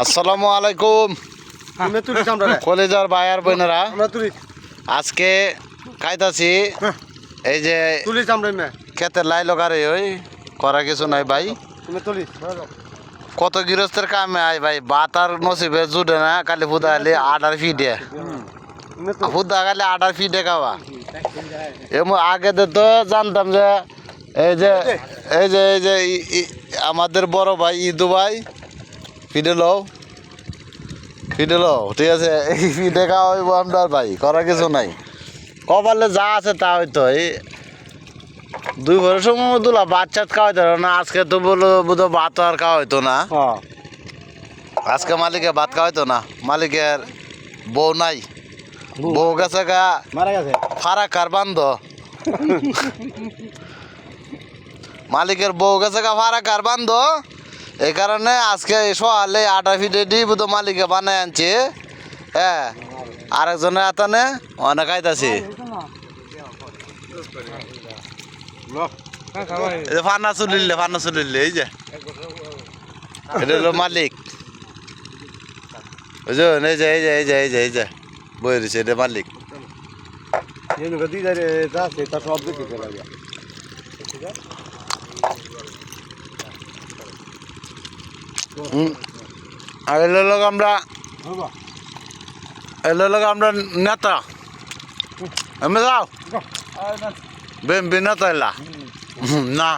আসসালামু আলাইকুম কলেজার ভাই আর বোনেরা, আজকে খাইতাছি এই যে খেতে লাই লগারে ওই করা কিছু নাই ভাই। কত গৃহস্থের কামে আয় ভাই, ভাত আর নসিবে জুড়ে না, কালি ফুদা আলি আটার ফিটে ফুদা খালি আটার ফিটে খাওয়া। এমন আগে তো জানতাম যে এই যে এই যে এই যে আমাদের বড় ভাই ইদু ভাই ফিডে লও ঠিক আছে, এই ফিডে খাওয়া হইব আমরা ভাই, করার কিছু নাই। কপালে যা আছে তা হইতো। এই 2 বছর সময় দুলা বাচ্চা খাওয়াইতে পারো না, আজকে তো বলো বুধ ভাত আর খাওয়া হইতো না। আজকে মালিকে ভাত খাওয়াইতো না, মালিকের বউ নাই, বউ গেছে গা ফারাকার বান্ধ, মালিকের বউ গেছে গা ফারাকার বান্ধ। এই কারণে আজকে সকালে আটা ফিটে দিই বুধ মালিকে বানাই আনছে। হ্যাঁ, আরেকজনের আতানে অনেক খাইতাছি। ফান্না চলিলে এই যে এটা হলো মালিক, বুঝলেন? এই যে এই যে এই যে এই যে এই যে বই দিছে, এটা মালিক। আর এলো লোক আমরা নেতা আমি যাও বেম নেতা এলা না